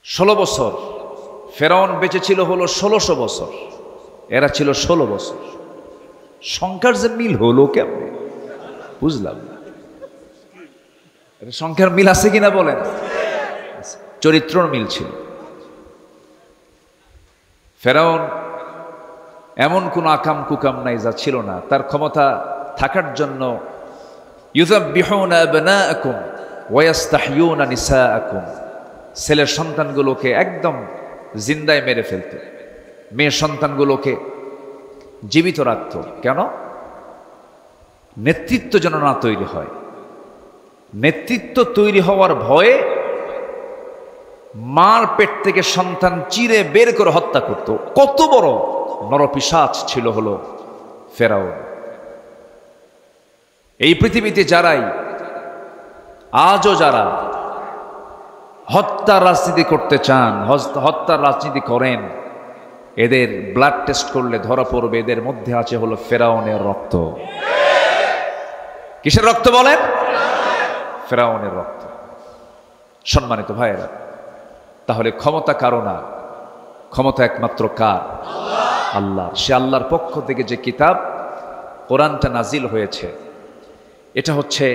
16 বছর। ফেরাউন বেঁচে ছিল হলো 1600 বছর, এরা ছিল 16 বছর। সংখ্যার যে মিল হলো কেমনে বুঝলাম না। সংখ্যার মিল আছে কিনা বলেন? চরিত্রর মিল ছিল। ফেরাউন এমন কোন আকাম কুকাম নাই যা ছিল না। তার ক্ষমতা থাকার জন্য ইউযাব্বিহুনা আবনাআকুম ওয়া ইস্তাহয়ুনা নিসাআকুম, ছেলের সন্তানগুলোকে একদম জিন্দায় মেরে ফেলত, মেয়ের সন্তানগুলোকে জীবিত রাখত। কেন? নেতৃত্ব যেন না তৈরি হয়। নেতৃত্ব তৈরি হওয়ার ভয়ে মার পেট থেকে সন্তান চিরে বের করে হত্যা করত। কত বড় নরপিশাচ ছিল হলো ফেরাউন। এই পৃথিবীতে যারাই আজও যারা হত্যার রাজনীতি করতে চান, হত্যার রাজনীতি করেন, এদের ব্লাড টেস্ট করলে ধরা পড়বে এদের মধ্যে আছে হলো ফেরাউনের রক্ত। কিসের রক্ত বলেন? ফেরাউনের রক্ত। সম্মানিত ভাইয়েরা, তাহলে ক্ষমতা কারো না, ক্ষমতা একমাত্র কার? আল্লাহ। সে আল্লাহর পক্ষ থেকে যে কিতাব কোরআনটা নাজিল হয়েছে, এটা হচ্ছে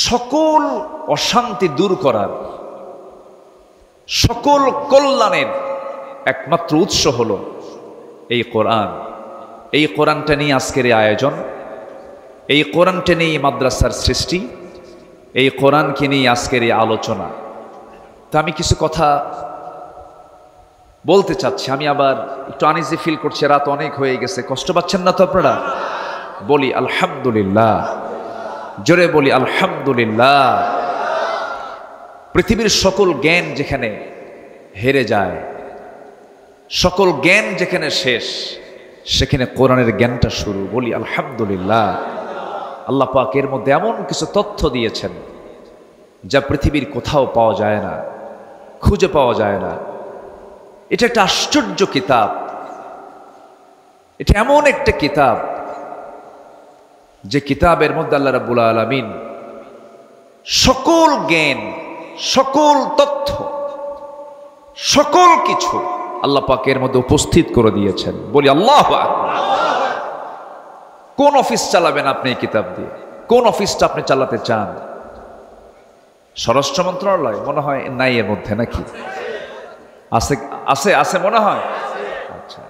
সকল অশান্তি দূর করার, সকল কল্যাণের একমাত্র উৎস হলো এই কোরআন। এই কোরআনটা নিয়ে আজকের এই আয়োজন, এই কোরআনটা নিয়ে মাদ্রাসার সৃষ্টি, এই কোরআনকে নিয়ে আজকের এই আলোচনা। তা আমি কিছু কথা বলতে চাচ্ছি। আমি আবার একটু আনইজি ফিল করছি, রাত অনেক হয়ে গেছে। কষ্ট পাচ্ছেন না তো আপনারা? বলি আলহামদুলিল্লাহ, জোরে বলি আলহামদুলিল্লাহ। পৃথিবীর সকল জ্ঞান যেখানে হেরে যায়, সকল জ্ঞান যেখানে শেষ, সেখানে কোরআনের জ্ঞানটা শুরু। বলি আলহামদুলিল্লাহ। আল্লাহ পাক এর মধ্যে এমন কিছু তথ্য দিয়েছেন যা পৃথিবীর কোথাও পাওয়া যায় না, খুঁজে পাওয়া যায় না। এটা একটা আশ্চর্য কিতাব। এটা এমন একটা কিতাব যে কিতাবের মধ্যে আল্লাহ রাব্বুল আলামিন সকল জ্ঞান, সকল তথ্য, সকল কিছু আল্লাহ পাকের মধ্যে উপস্থিত করে দিয়েছেন। বলি আল্লাহু আকবার। কোন অফিস চালাবেন আপনি এই কিতাব দিয়ে? কোন অফিসটা আপনি চালাতে চান? স্বরাষ্ট্র মন্ত্রণালয় মনে হয় নাই এর মধ্যে, নাকি আছে? আছে আছে মনে হয়। আচ্ছা,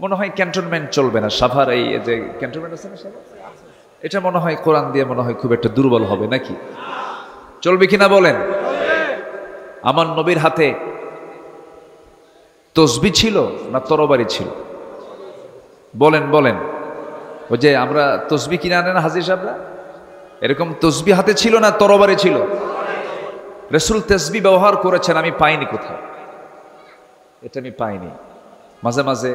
মনে হয় ক্যান্টনমেন্ট চলবে না। সাভার এই যে ক্যান্টনমেন্ট আছে না সাভার, এটা মনে হয় কোরআন দিয়ে মনে হয় খুব একটা দুর্বল হবে, নাকি? চলবে কিনা বলেন? আমার নবীর হাতে তসবিহ ছিল না তরবারি ছিল? বলেন বলেন। ওই যে আমরা তসবিহ কিনে আনেন হাজির সাহেবরা, এরকম তসবিহ হাতে ছিল না তরবারি ছিল? রাসূল তসবিহ ব্যবহার করেছেন, আমি পাইনি কোথাও, এটা আমি পাইনি। মাঝে মাঝে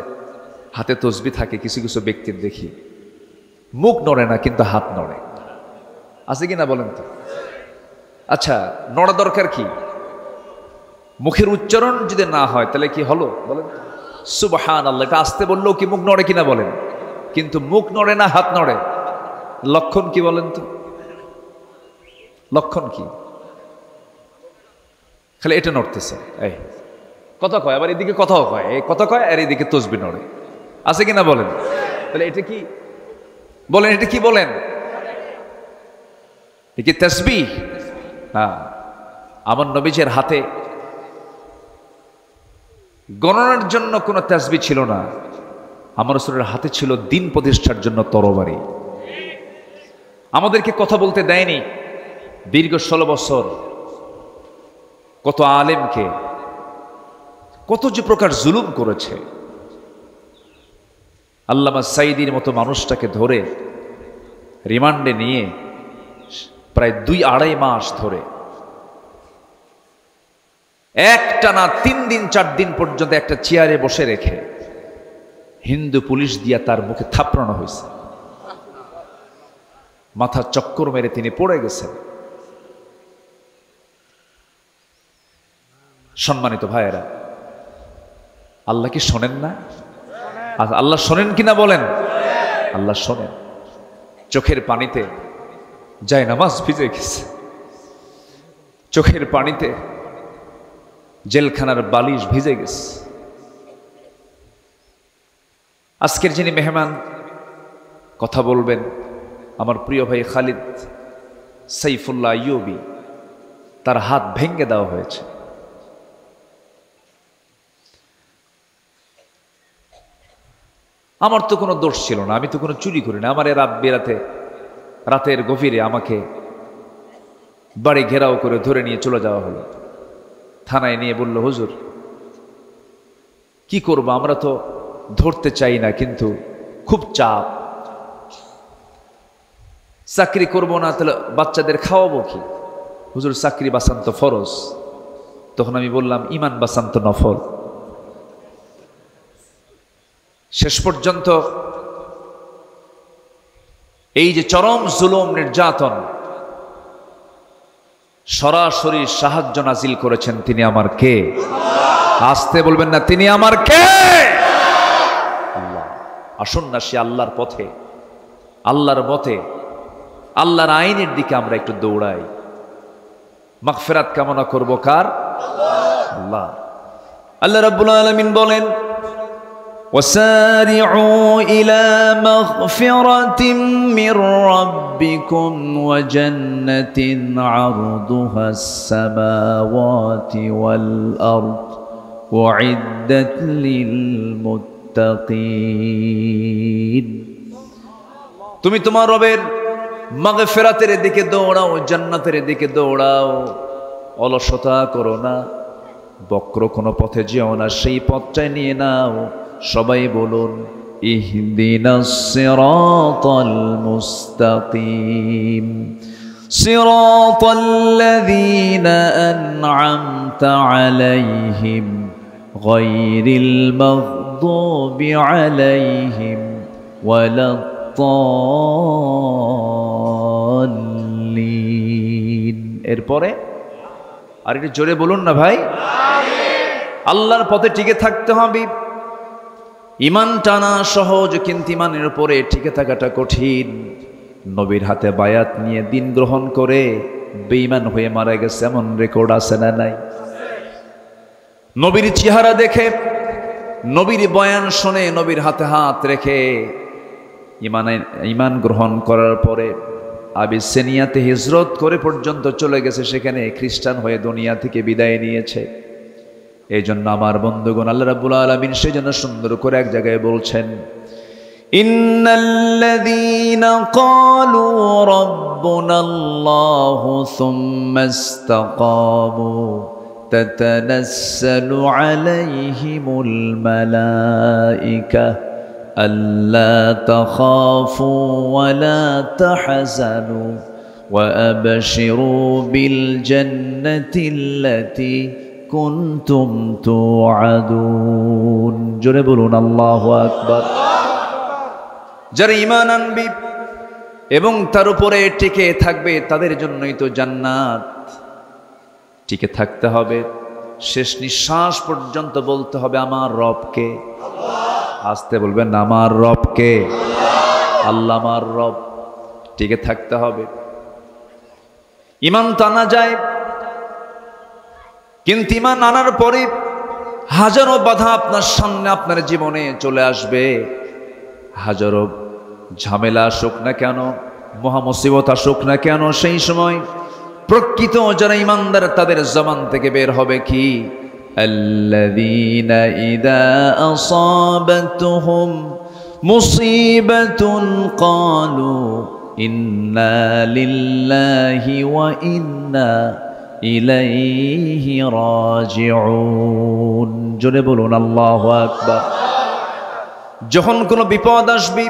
হাতে তসবিহ থাকে কিছু কিছু ব্যক্তির, দেখি মুখ নড়ে না কিন্তু হাত নড়ে। আছে কিনা বলেন তো? আচ্ছা, নড়া দরকার কি? মুখের উচ্চারণ যদি না হয় তাহলে কি হলো বলেন? সুবহানাল্লাহ। এটা আসতে বললেও কি মুখ নড়ে কিনা বলেন? কিন্তু মুখ নড়ে না, হাত নড়ে। লক্ষণ কি বলেন তো? লক্ষণ কি? খালি এটা নড়তেছে, এই কথা কয়, আবার এদিকে কথাও কয়, এই কথা কয় আর এদিকে তসবিহ নড়ে। আছে কিনা বলেন? তাহলে এটা কি বলেন? এটা কি বলেন? এটা কি তাসবিহ? হ্যাঁ। আমার নবীজির হাতে গণনার জন্য কোনো তাসবিহ ছিল না। আমার রাসূলের হাতে ছিল দিন প্রতিষ্ঠার জন্য তরবারি। আমাদেরকে কথা বলতে দেয়নি দীর্ঘ 16 বছর। কত আলেমকে কত যে প্রকার জুলুম করেছে। আল্লামা সাঈদীর মতো মানুষটাকে ধরে রিমান্ডে নিয়ে প্রায় 2-2.5 মাস ধরে একটানা 3 দিন 4 দিন পর্যন্ত একটা চেয়ারে বসে রেখে হিন্দু পুলিশ দিয়া তার মুখে থাপড়ানো হয়েছে। মাথা চক্কর মেরে তিনি পড়ে গেছেন। সম্মানিত ভাইয়েরা, আল্লাহ কি শোনেন না? আল্লাহ শোনেন কিনা বলেন? আল্লাহ শোনেন। চোখের পানিতে যায় নামাজ ভিজে গেছে, চোখের পানিতে জেলখানার বালিশ ভিজে গেছে। আজকের যিনি মেহমান কথা বলবেন, আমার প্রিয় ভাই খালিদ সাইফুল্লাহ আইয়ুবী, তার হাত ভেঙে দেওয়া হয়েছে। আমার তো কোনো দোষ ছিল না, আমি তো কোনো চুরি করি না। আমার রাতের গভীরে আমাকে বাড়ি ঘেরাও করে ধরে নিয়ে চলে যাওয়া হলো। থানায় নিয়ে বলল, হুজুর কি করব, আমরা তো ধরতে চাই না, কিন্তু খুব চাপ, চাকরি করব না তাহলে বাচ্চাদের খাওয়াবো কি? হুজুর চাকরি বাঁচান তো ফরজ। তখন আমি বললাম, ইমান বাঁচান তো নফল। শেষ পর্যন্ত এই যে চরম জুলুম নির্যাতন, সরাসরি সাহায্য নাজিল করেছেন তিনি আমার কে? আসতে বলবেন না, তিনি আমার কে? আল্লাহ। আসুন না সে আল্লাহর পথে, আল্লাহর মতে, আল্লাহর আইনের দিকে আমরা একটু দৌড়াই। মাগফিরাত কামনা করব কার? আল্লাহ। আল্লাহ রাব্বুল আলামিন বলেন, وسارعوا إلى مغفرة من ربكم وجنة عرضها السماوات والأرض وعدت للمتقين। তুমি তোমার রবের মাগফিরাতের দিকে দৌড়াও, জান্নাতের দিকে দৌড়াও, অলসতা করো না, বক্র কোনো পথে যেও না, সেই পথটাই নিয়ে নাও। সবাই বলুন, ইহদিনাস সিরাতাল মুস্তাকিম সিরাতাল্লাযীনা আন'আমতা আলাইহিম গায়রিল মাগদুবি আলাইহিম ওয়ালাদ-দাল্লিন। এরপরে আর একটু জোরে বলুন না ভাই। আল্লাহর পথে টিকে থাকতে হবে। ইমান টানা সহজ, কিন্তু ইমানের উপরে টিকে থাকাটা কঠিন। নবীর হাতে বায়াত নিয়ে দিন গ্রহণ করে বেঈমান হয়ে মারা গেছে, এমন রেকর্ড আছে না নাই? নবীর চেহারা দেখে, নবীর বয়ান শুনে, নবীর হাতে হাত রেখে ইমান গ্রহণ করার পরে আবিসিনিয়াতে হিজরত করে পর্যন্ত চলে গেছে, সেখানে খ্রিস্টান হয়ে দুনিয়া থেকে বিদায় নিয়েছে। এই জন্য আমার বন্ধুগণ, আল্লাহ রাব্বুল আলামিন সেই জন্য সুন্দর করে এক জায়গায় বলছেন, ইন্নাল্লাযীনা ক্বালু রাব্বুনাল্লাহু সুম্মা ইসতাকামু তাতানাসসালু আলাইহিমুল মালায়েকা আল্লা তাখাফু ওয়া লা তাহজানু ওয়া আবশিরু বিল জান্নাতিল্লাতী কুনতুম তুআদুন। জোরে বলুন আল্লাহু আকবার। যারা ঈমান আনবে এবং তার উপরে টিকে থাকবে, তাদের জন্যই তো জান্নাত। টিকে থাকতে হবে, শেষ নিঃশ্বাস পর্যন্ত বলতে হবে আমার রবকে। আসতে বলবেন, আমার রবকে। আল্লাহ আমার রব। টিকে থাকতে হবে। ঈমান তো আনা যায়, কিন্তু ঈমান আনার পরে হাজারো বাধা আপনার সামনে, আপনার জীবনে চলে আসবে। হাজারো ঝামেলা আসুক না কেন, মহা মুসিবত আসুক না কেন, সেই সময় প্রকৃত যারা ঈমানদার তাদের জবান থেকে বের হবে কি? আল্লাযীনা ইযা আসাবাতুহুম মুসিবাতুন ক্বালু ইন্না লিল্লাহি ওয়া ইন্না ইলাইহি রাজিউন। জোরে বলুন আল্লাহু আকবার। যখন কোনো বিপদ আসবে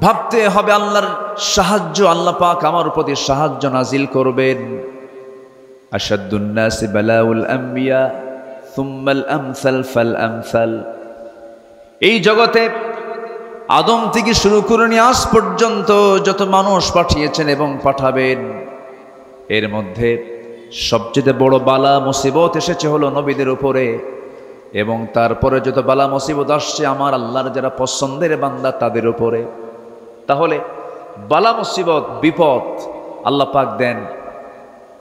ভাবতে হবে আল্লাহর সাহায্য, আল্লাহ পাক আমার প্রতি সাহায্য নাজিল করবেন। আশাদ্দুন নাসি বালাউল আম্বিয়া সুম্মাল আমসাল ফাল আমসাল। এই জগতে আদম থেকে শুরু করে নিয়ে আজ পর্যন্ত যত মানুষ পাঠিয়েছেন এবং পাঠাবেন, এর মধ্যে সবচেয়ে বড় বালা মুসিবত এসেছে হলো নবীদের উপরে, এবং তারপরে যত বালা মুসিবত আসছে আমার আল্লাহর যারা পছন্দের বান্দা তাদের উপরে। তাহলে বালা মুসিবত বিপদ আল্লাহ পাক দেন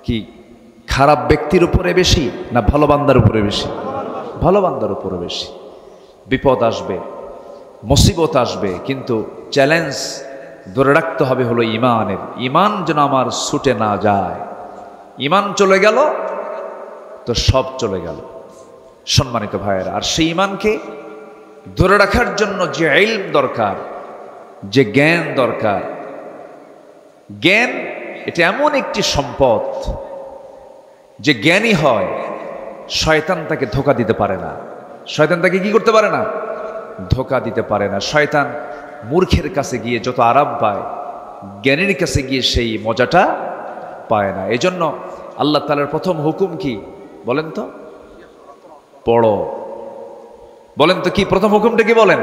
কি? খারাপ ব্যক্তির উপরে বেশি না ভালো বান্দার উপরে বেশি? ভালো বান্দার উপরে বেশি। বিপদ আসবে, মুসিবত আসবে, কিন্তু চ্যালেঞ্জ ধরে রাখতে হবে হলো ইমানের। ইমান যেন আমার ছুটে না যায়। ইমান চলে গেল তো সব চলে গেল। সম্মানিত ভাইয়েরা, আর সেই ইমানকে ধরে রাখার জন্য যে ইলম দরকার, যে জ্ঞান দরকার, জ্ঞান এটা এমন একটি সম্পদ, যে জ্ঞানী হয় শয়তান তাকে ধোঁকা দিতে পারে না। শয়তান তাকে কি করতে পারে না? ধোঁকা দিতে পারে না। শয়তান মূর্খের কাছে গিয়ে যত আরাম পায়, জ্ঞানীর কাছে গিয়ে সেই মজাটা পায় না। এজন্য আল্লাহ তাআলার প্রথম হুকুম কি বলেন তো? পড়ো। বলেন তো কি প্রথম হুকুমটা কি বলেন?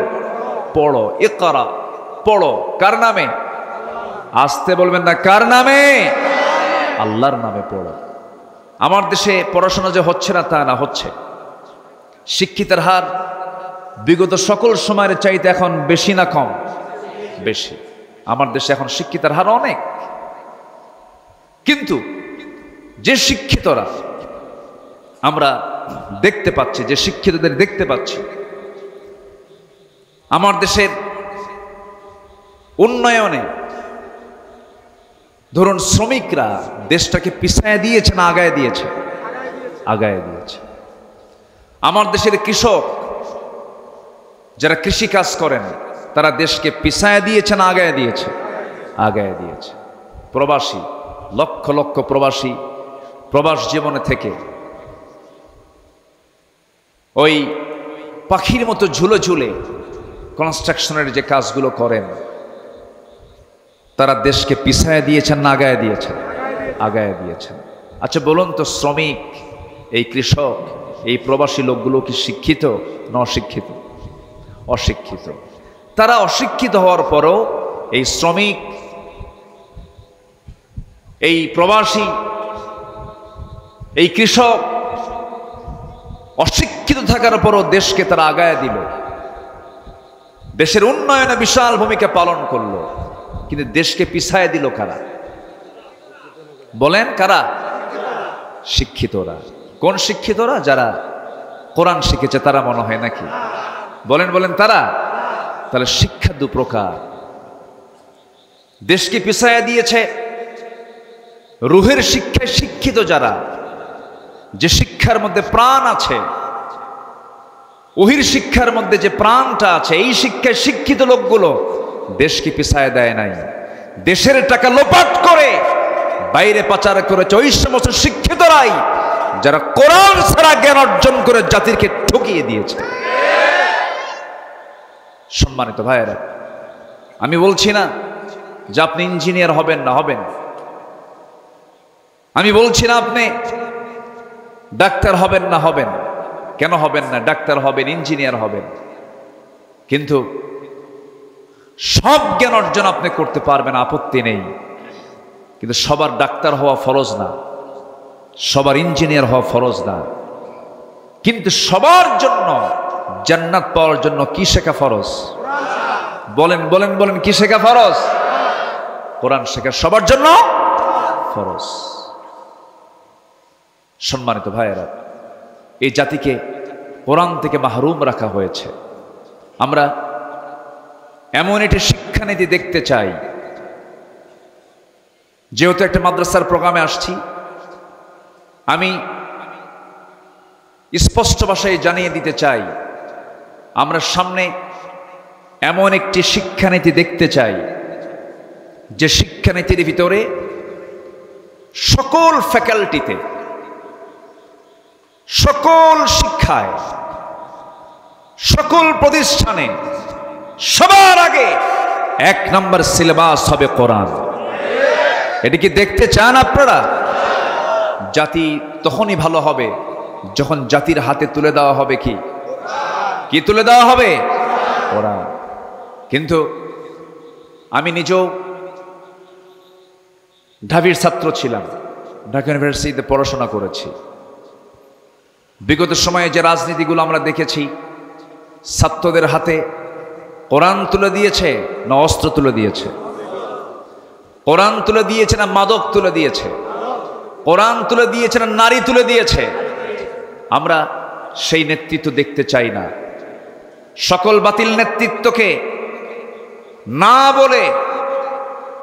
পড়ো। ইকরা, পড়ো। কার নামে? আসতে বলবেন না, কার নামে? আল্লাহর নামে পড়ো। আমার দেশে পড়াশোনা যে হচ্ছে না তা না, হচ্ছে। শিক্ষিতের হার বিগত সকল সময়ের চাইতে এখন বেশি না কম? বেশি। আমার দেশে এখন শিক্ষিতের হার অনেক, কিন্তু যে শিক্ষিতরা আমরা দেখতে পাচ্ছি, যে শিক্ষিতদের দেখতে পাচ্ছি, আমার দেশের উন্নয়নে ধরুন শ্রমিকরা দেশটাকে পিছায় দিয়েছে না আগায় দিয়েছে? আগায় দিয়েছে। আমার দেশের কৃষক যারা কৃষি কাজ করেন তারা দেশকে পিছায় দিয়েছে না আগায় দিয়েছে? আগায় দিয়েছে। প্রবাসী, লক্ষ লক্ষ প্রবাসী প্রবাস জীবনে থেকে ওই পাখির মতো ঝুলে ঝুলে কনস্ট্রাকশনের যে কাজগুলো করেন, তারা দেশকে পিছায় দিয়েছেন না আগায় দিয়েছেন? আগায় দিয়েছেন। আচ্ছা বলুন তো, শ্রমিক, এই কৃষক, এই প্রবাসী লোকগুলো কি শিক্ষিত না অশিক্ষিত? অশিক্ষিত। তারা অশিক্ষিত হওয়ার পরও এই শ্রমিক, এই প্রবাসী, এই কৃষক অশিক্ষিত থাকার পরও দেশকে তারা আগায় দিল, দেশের উন্নয়নে বিশাল ভূমিকা পালন করলো। কিন্তু দেশকে পিছায় দিল কারা? বলেন কারা? শিক্ষিতরা। কোন শিক্ষিতরা? যারা কোরআন শিখেছে তারা মনে হয় নাকি? বলেন বলেন তারা। তাহলে শিক্ষা দু প্রকার। দেশকে পিছায় দিয়েছে রুহের শিক্ষায় শিক্ষিত যারা, যে শিক্ষার মধ্যে প্রাণ আছে, ওহির শিক্ষার মধ্যে যে প্রাণটা আছে, এই শিক্ষায় শিক্ষিত লোকগুলো দেশকে পিছায় দেয় নাই। দেশের টাকা লোপাট করে বাইরে পাচার করেছে ওই সমস্ত শিক্ষিতরাই যারা কোরআন ছাড়া জ্ঞান অর্জন করে জাতিকে ঠকিয়ে দিয়েছে। সম্মানিত ভাইয়েরা, আমি বলছি না যে আপনি ইঞ্জিনিয়ার হবেন না, হবেন। আমি বলছি না আপনি ডাক্তার হবেন না, হবেন। কেন হবেন না? ডাক্তার হবেন, ইঞ্জিনিয়ার হবেন, কিন্তু সব জ্ঞান অর্জন আপনি করতে পারবেন, আপত্তি নেই। কিন্তু সবার ডাক্তার হওয়া ফরজ না, সবার ইঞ্জিনিয়ার হওয়া ফরজ না। কিন্তু সবার জন্য জান্নাত পাওয়ার জন্য কি শেখা ফরজ? বলেন বলেন বলেন, কি শেখা ফরজ? কোরআন শেখা সবার জন্য ফরজ। সম্মানিত ভাইয়েরা, এই জাতিকে কোরআন থেকে মাহরুম রাখা হয়েছে। আমরা এমন একটি শিক্ষানীতি দেখতে চাই। যেহেতু একটা মাদ্রাসার প্রোগ্রামে আসছি, আমি স্পষ্ট ভাষায় জানিয়ে দিতে চাই, আমরা সামনে এমন একটি শিক্ষানীতি দেখতে চাই যে শিক্ষানীতির ভিতরে সকল ফ্যাকাল্টিতে, সকল শিক্ষায়, সকল প্রতিষ্ঠানে সবার আগে এক নম্বর সিলেবাস হবে কোরআন। এটা কি দেখতে চান আপনারা? জাতি তখনই ভালো হবে যখন জাতির হাতে তুলে দেওয়া হবে কি কি তুলে দেওয়া হবে? কোরআন। কিন্তু আমি নিজেও ঢাবির ছাত্র ছিলাম, ঢাকা ইউনিভার্সিটিতে পড়াশোনা করেছি। বিগত সময়ে যে রাজনীতিগুলো আমরা দেখেছি, ছাত্রদের হাতে কোরআন তুলে দিয়েছে না অস্ত্র তুলে দিয়েছে? কোরআন তুলে দিয়েছে না মাদক তুলে দিয়েছে? কোরআন তুলে দিয়েছে না নারী তুলে দিয়েছে? আমরা সেই নেতৃত্ব দেখতে চাই না। সকল বাতিল নেতৃত্বকে না বলে